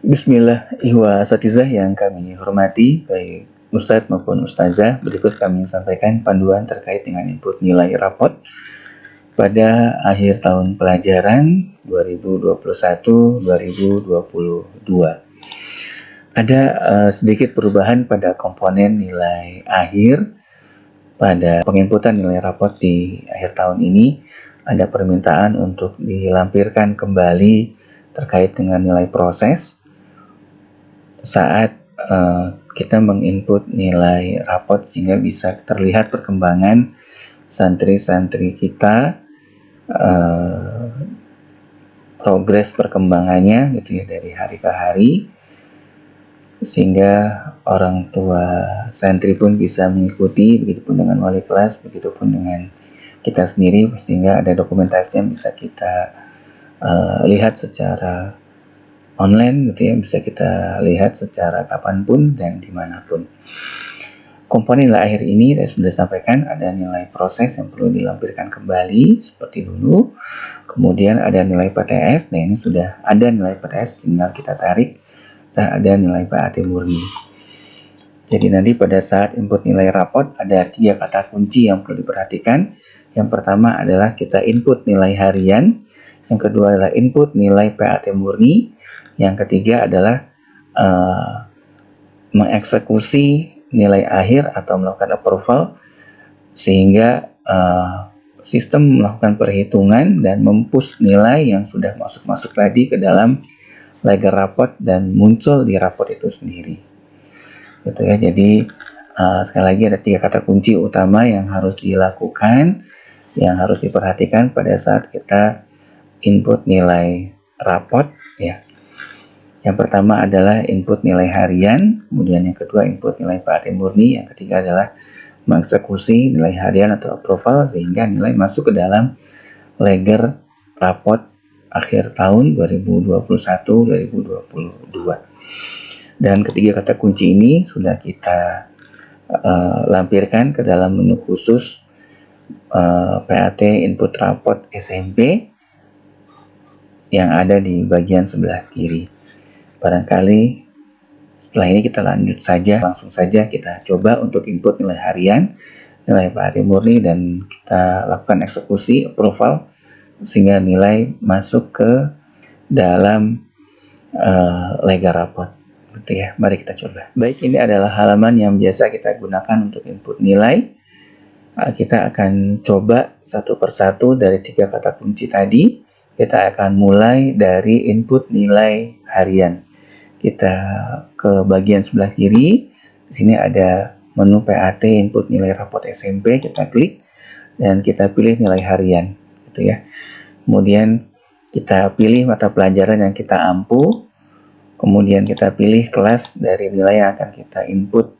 Bismillah, ihwa asatizah yang kami hormati, baik Ustadz maupun Ustazah. Berikut kami sampaikan panduan terkait dengan input nilai rapot pada akhir tahun pelajaran 2021-2022. Ada sedikit perubahan pada komponen nilai akhir pada penginputan nilai rapot di akhir tahun ini. Ada permintaan untuk dilampirkan kembali terkait dengan nilai proses saat kita menginput nilai rapot, sehingga bisa terlihat perkembangan santri-santri kita, progres perkembangannya gitu ya, dari hari ke hari, sehingga orang tua santri pun bisa mengikuti, begitupun dengan wali kelas, begitupun dengan kita sendiri, sehingga ada dokumentasi yang bisa kita lihat secara online gitu ya, bisa kita lihat secara kapanpun dan dimanapun. Komponen nilai akhir ini sudah sampaikan, ada nilai proses yang perlu dilampirkan kembali seperti dulu, kemudian ada nilai PTS. Nah, ini sudah ada nilai PTS, tinggal kita tarik, dan ada nilai PAT murni. Jadi nanti pada saat input nilai rapot ada 3 kata kunci yang perlu diperhatikan. Yang pertama adalah kita input nilai harian, yang kedua adalah input nilai PAT murni, yang ketiga adalah mengeksekusi nilai akhir atau melakukan approval, sehingga sistem melakukan perhitungan dan mempush nilai yang sudah masuk tadi ke dalam ledger rapot dan muncul di rapot itu sendiri gitu ya. Jadi sekali lagi ada 3 kata kunci utama yang harus dilakukan, yang harus diperhatikan pada saat kita input nilai rapot ya. Yang pertama adalah input nilai harian, kemudian yang kedua input nilai PAT murni, yang ketiga adalah mengeksekusi nilai harian atau approval sehingga nilai masuk ke dalam ledger rapot akhir tahun 2021-2022. Dan ketiga kata kunci ini sudah kita lampirkan ke dalam menu khusus PAT input rapot SMP yang ada di bagian sebelah kiri. Barangkali setelah ini kita langsung saja kita coba untuk input nilai harian, nilai PAT murni, dan kita lakukan eksekusi approval sehingga nilai masuk ke dalam ledger rapot gitu ya. Mari kita coba. Baik, ini adalah halaman yang biasa kita gunakan untuk input nilai. Kita akan coba satu persatu dari 3 kata kunci tadi. Kita akan mulai dari input nilai harian. Kita ke bagian sebelah kiri. Di sini ada menu PAT input nilai rapot SMP. Kita klik dan kita pilih nilai harian gitu ya. Kemudian kita pilih mata pelajaran yang kita ampu. Kemudian kita pilih kelas dari nilai yang akan kita input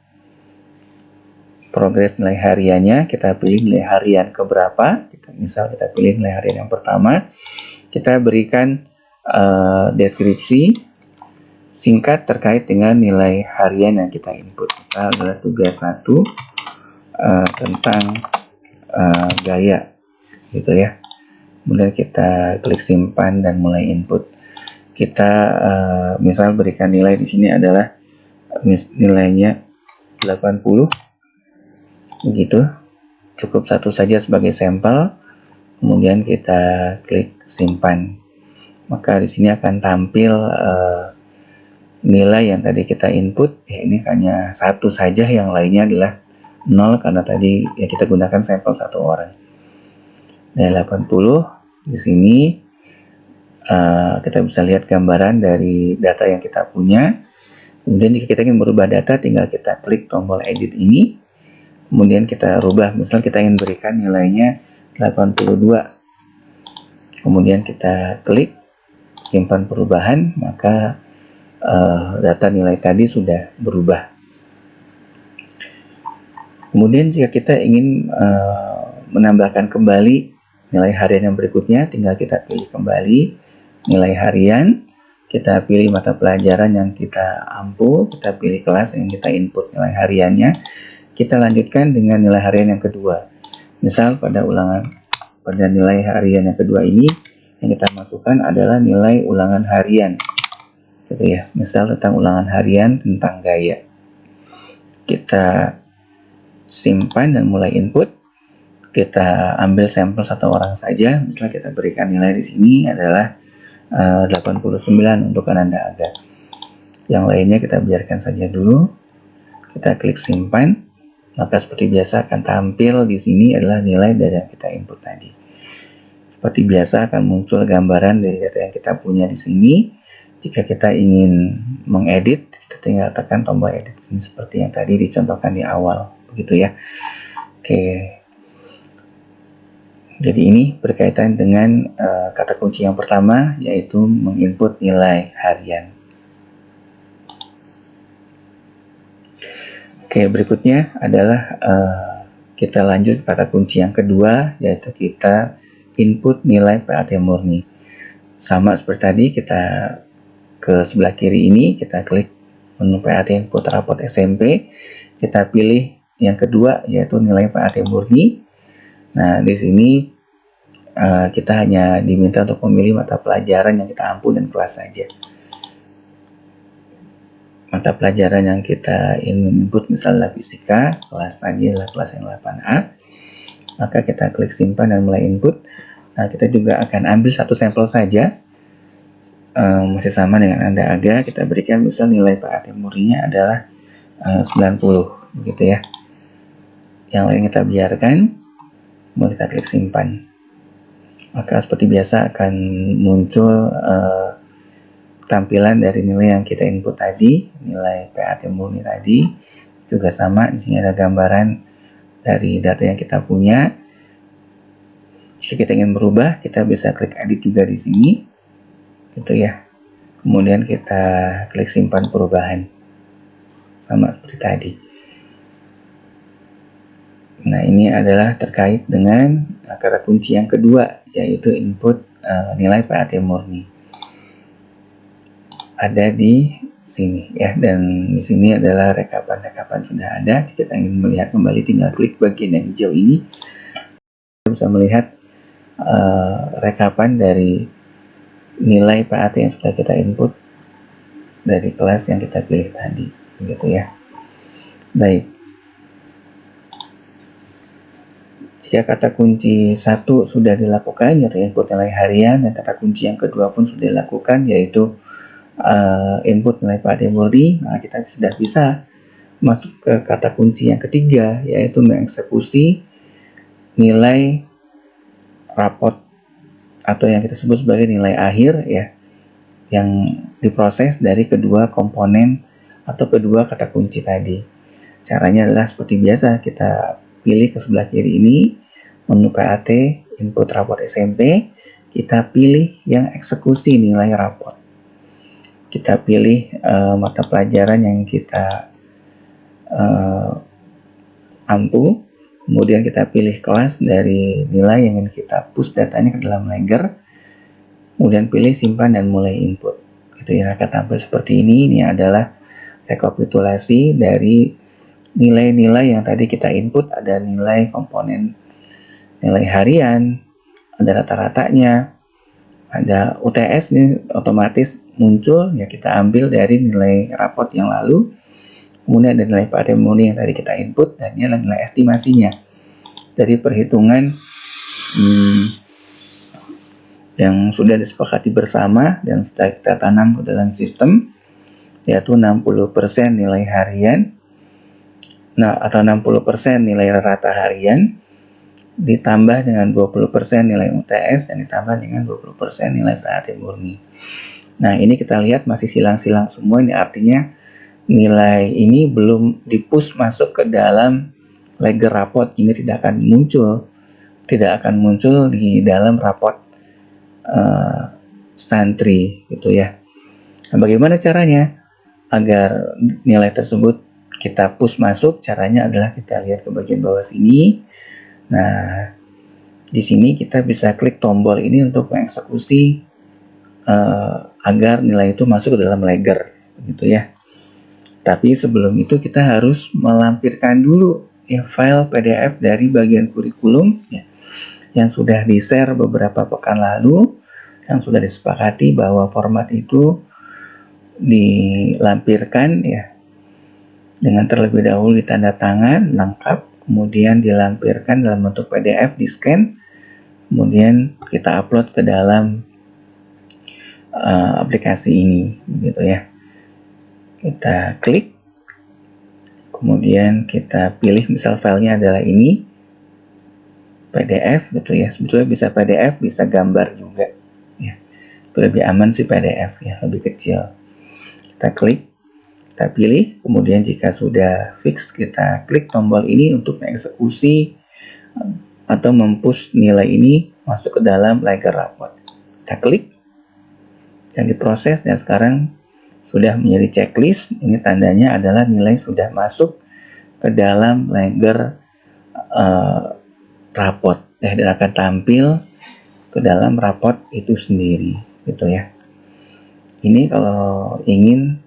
progres nilai hariannya. Kita pilih nilai harian keberapa. Misal kita pilih nilai harian yang pertama. Kita berikan deskripsi singkat terkait dengan nilai harian yang kita input. Misal adalah tugas 1 tentang gaya gitu ya. Kemudian kita klik simpan dan mulai input. Kita misal berikan nilai di sini adalah nilainya 80 begitu. Cukup 1 saja sebagai sampel. Kemudian kita klik simpan. Maka di sini akan tampil nilai yang tadi kita input. Ya, ini hanya 1 saja, yang lainnya adalah 0 karena tadi ya kita gunakan sampel 1 orang. Dari 80 di sini kita bisa lihat gambaran dari data yang kita punya. Kemudian jika kita ingin merubah data, tinggal kita klik tombol edit ini. Kemudian kita rubah, misal kita ingin berikan nilainya 82. Kemudian kita klik simpan perubahan, maka data nilai tadi sudah berubah. Kemudian jika kita ingin menambahkan kembali nilai harian yang berikutnya, tinggal kita pilih kembali nilai harian, kita pilih mata pelajaran yang kita ampu, kita pilih kelas yang kita input nilai hariannya. Kita lanjutkan dengan nilai harian yang kedua. Misal pada nilai harian yang kedua ini yang kita masukkan adalah nilai ulangan harian. gitu ya. Misal tentang ulangan harian tentang gaya. Kita simpan dan mulai input. Kita ambil sampel satu orang saja. Misalnya kita berikan nilai di sini adalah 89 untuk Ananda Aga. Yang lainnya kita biarkan saja dulu. Kita klik simpan. Maka seperti biasa akan tampil di sini adalah nilai dari yang kita input tadi. Seperti biasa akan muncul gambaran dari data yang kita punya di sini. Jika kita ingin mengedit, kita tinggal tekan tombol edit sini seperti yang tadi dicontohkan di awal, begitu ya. Oke. Jadi ini berkaitan dengan kata kunci yang pertama, yaitu menginput nilai harian. Oke, berikutnya adalah kita lanjut ke kata kunci yang kedua, yaitu kita input nilai PAT murni. Sama seperti tadi, kita ke sebelah kiri ini, kita klik menu PAT input rapot SMP, kita pilih yang kedua, yaitu nilai PAT murni. Nah, di sini kita hanya diminta untuk memilih mata pelajaran yang kita ampu dan kelas saja. Mata pelajaran yang kita input misalnya fisika, kelas tadi adalah kelas yang 8A, maka kita klik simpan dan mulai input. Nah, kita juga akan ambil satu sampel saja, masih sama dengan Anda Aga, kita berikan misal nilai PAT murninya adalah 90, begitu ya. Yang lain kita biarkan, kemudian kita klik simpan. Maka seperti biasa akan muncul tampilan dari nilai yang kita input tadi, nilai PAT murni tadi. Juga sama, di sini ada gambaran dari data yang kita punya. Jika kita ingin berubah, kita bisa klik edit juga di sini, gitu ya. Kemudian kita klik simpan perubahan, sama seperti tadi. Nah, ini adalah terkait dengan kata kunci yang kedua, yaitu input nilai PAT murni. Ada di sini ya, dan di sini adalah rekapan sudah ada. Jika kita ingin melihat kembali, tinggal klik bagian yang hijau ini. Kita bisa melihat rekapan dari nilai PAT yang sudah kita input dari kelas yang kita pilih tadi, begitu ya. Baik. Jika kata kunci 1 sudah dilakukan, yaitu input nilai harian, dan kata kunci yang kedua pun sudah dilakukan, yaitu input nilai PAT murni, nah kita sudah bisa masuk ke kata kunci yang ketiga, yaitu mengeksekusi nilai rapot atau yang kita sebut sebagai nilai akhir ya, yang diproses dari kedua komponen atau kedua kata kunci tadi. Caranya adalah seperti biasa, kita pilih ke sebelah kiri ini, menu PAT, input rapot SMP, kita pilih yang eksekusi nilai rapot. Kita pilih mata pelajaran yang kita ampu, kemudian kita pilih kelas dari nilai yang ingin kita push datanya ke dalam ledger, kemudian pilih simpan dan mulai input. Itu yang akan tampil seperti ini. Ini adalah rekapitulasi dari nilai-nilai yang tadi kita input. Ada nilai komponen nilai harian, ada rata-ratanya, ada UTS, ini otomatis muncul ya, kita ambil dari nilai rapot yang lalu. Kemudian ada nilai PAT murni yang tadi kita input, dan ini adalah nilai estimasinya dari perhitungan yang sudah disepakati bersama dan sudah kita tanam ke dalam sistem, yaitu 60% nilai harian, atau 60% nilai rata harian, ditambah dengan 20% nilai UTS, dan ditambah dengan 20% nilai PAT murni. Nah, ini kita lihat masih silang-silang semua. Ini artinya nilai ini belum dipush masuk ke dalam ledger rapot. Ini tidak akan muncul di dalam rapot santri, gitu ya. Nah, bagaimana caranya agar nilai tersebut kita push masuk? Caranya adalah kita lihat ke bagian bawah sini. Nah, di sini kita bisa klik tombol ini untuk mengeksekusi agar nilai itu masuk ke dalam ledger, gitu ya. Tapi sebelum itu kita harus melampirkan dulu ya file PDF dari bagian kurikulum ya, yang sudah di-share beberapa pekan lalu, yang sudah disepakati bahwa format itu dilampirkan ya dengan terlebih dahulu ditanda tangan lengkap, kemudian dilampirkan dalam bentuk PDF, di scan, kemudian kita upload ke dalam aplikasi ini, gitu ya. Kita klik, kemudian kita pilih, misal filenya adalah ini PDF, gitu ya. Sebetulnya bisa PDF, bisa gambar juga, ya. Lebih aman sih PDF ya, lebih kecil. Kita klik, kita pilih, kemudian jika sudah fix, kita klik tombol ini untuk mengeksekusi atau mempush nilai ini masuk ke dalam Liger Rapot. Kita klik dan diproses, dan sekarang sudah menjadi checklist. Ini tandanya adalah nilai sudah masuk ke dalam Liger Rapot dan akan tampil ke dalam rapot itu sendiri, gitu ya. Ini kalau ingin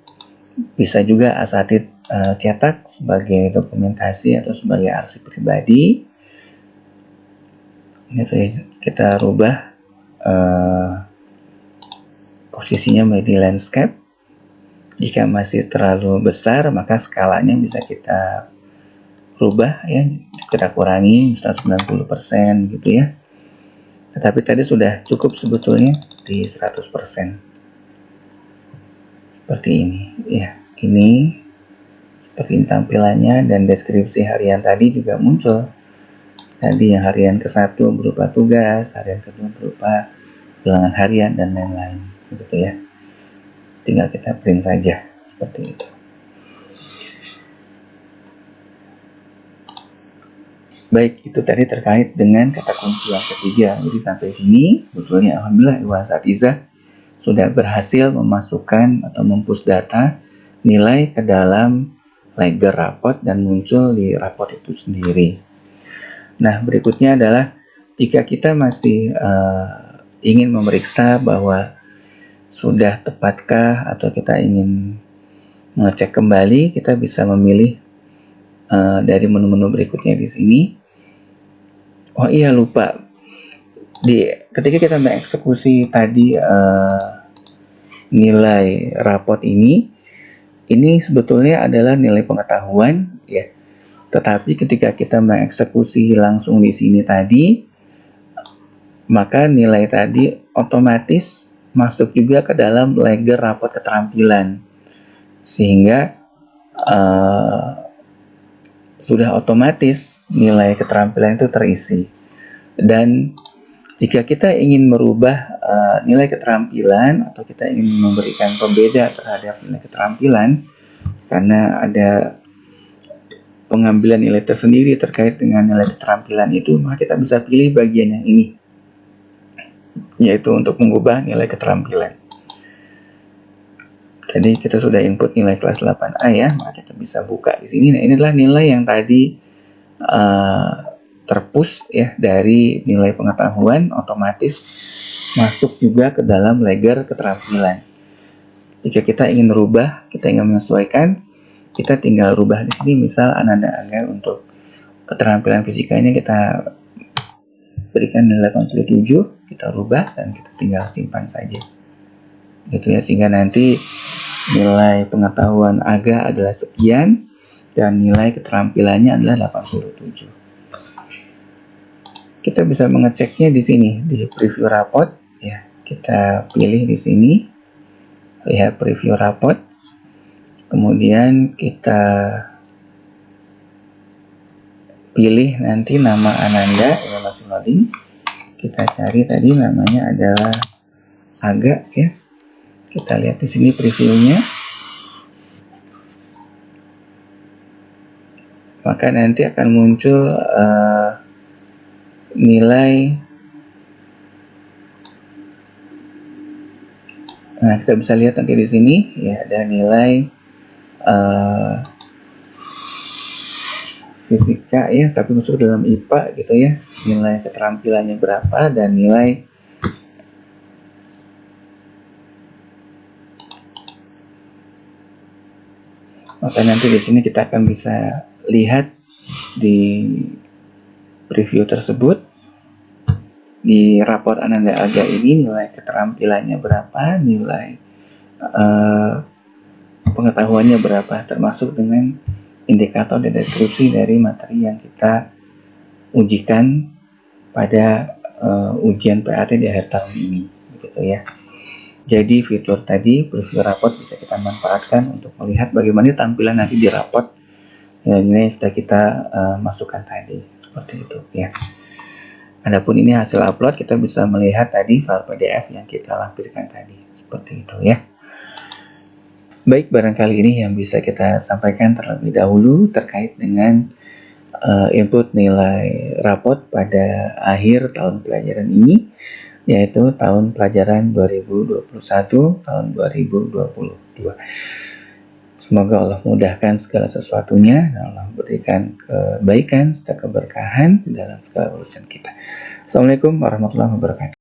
bisa juga asatid cetak sebagai dokumentasi atau sebagai arsip pribadi. Ini kita rubah posisinya menjadi landscape. Jika masih terlalu besar, maka skalanya bisa kita rubah ya, kita kurangi misal 90% gitu ya. Tetapi tadi sudah cukup sebetulnya di 100%. Seperti ini ya. Ini seperti ini tampilannya, dan deskripsi harian tadi juga muncul. Tadi yang harian ke-1 berupa tugas, harian kedua berupa bilangan harian dan lain-lain, gitu ya. Tinggal kita print saja seperti itu. Baik, itu tadi terkait dengan kata kunci yang ketiga. Jadi sampai sini sebetulnya alhamdulillah Ibu Asatidzah sudah berhasil memasukkan atau mempush data nilai ke dalam Liger Rapot dan muncul di rapot itu sendiri. Nah, berikutnya adalah jika kita masih ingin memeriksa bahwa sudah tepatkah atau kita ingin mengecek kembali, kita bisa memilih dari menu-menu berikutnya di sini. Oh iya, lupa. Ketika kita mengeksekusi tadi nilai rapot ini sebetulnya adalah nilai pengetahuan ya. Tetapi ketika kita mengeksekusi langsung di sini tadi, maka nilai tadi otomatis masuk juga ke dalam Liger Rapot Keterampilan, sehingga sudah otomatis nilai keterampilan itu terisi. Dan jika kita ingin merubah nilai keterampilan atau kita ingin memberikan pembeda terhadap nilai keterampilan karena ada pengambilan nilai tersendiri terkait dengan nilai keterampilan itu, maka kita bisa pilih bagian yang ini, yaitu untuk mengubah nilai keterampilan. Jadi kita sudah input nilai kelas 8A ya, maka kita bisa buka di sini. Nah, ini adalah nilai yang tadi terpush ya dari nilai pengetahuan, otomatis masuk juga ke dalam Liger Keterampilan. Jika kita ingin merubah, kita ingin menyesuaikan, kita tinggal rubah di sini. Misal Ananda Aga untuk keterampilan fisikanya kita berikan nilai 87, kita rubah dan kita tinggal simpan saja. Gitu ya, sehingga nanti nilai pengetahuan Aga adalah sekian dan nilai keterampilannya adalah 87. Kita bisa mengeceknya di sini di preview rapot ya. Kita pilih di sini, lihat preview rapot. Kemudian kita pilih nanti nama Ananda, ini masih loading. Kita cari tadi namanya adalah Aga ya. Kita lihat di sini previewnya. Maka nanti akan muncul nilai. Nah, kita bisa lihat nanti di sini ya, ada nilai fisika ya, tapi masuk dalam IPA gitu ya. Nilai keterampilannya berapa dan nilai maka nanti di sini kita akan bisa lihat di preview tersebut di raport Ananda Aga ini nilai keterampilannya berapa, nilai pengetahuannya berapa, termasuk dengan indikator dan deskripsi dari materi yang kita ujikan pada ujian PAT di akhir tahun ini, gitu ya. Jadi fitur tadi, preview rapot, bisa kita manfaatkan untuk melihat bagaimana tampilan nanti di rapot nilai yang sudah kita masukkan tadi, seperti itu ya. Adapun ini hasil upload, kita bisa melihat tadi file PDF yang kita lampirkan tadi, seperti itu ya. Baik, barangkali ini yang bisa kita sampaikan terlebih dahulu terkait dengan input nilai rapot pada akhir tahun pelajaran ini, yaitu tahun pelajaran 2021 tahun 2022. Semoga Allah mudahkan segala sesuatunya dan Allah berikan kebaikan serta keberkahan dalam segala urusan kita. Assalamualaikum warahmatullahi wabarakatuh.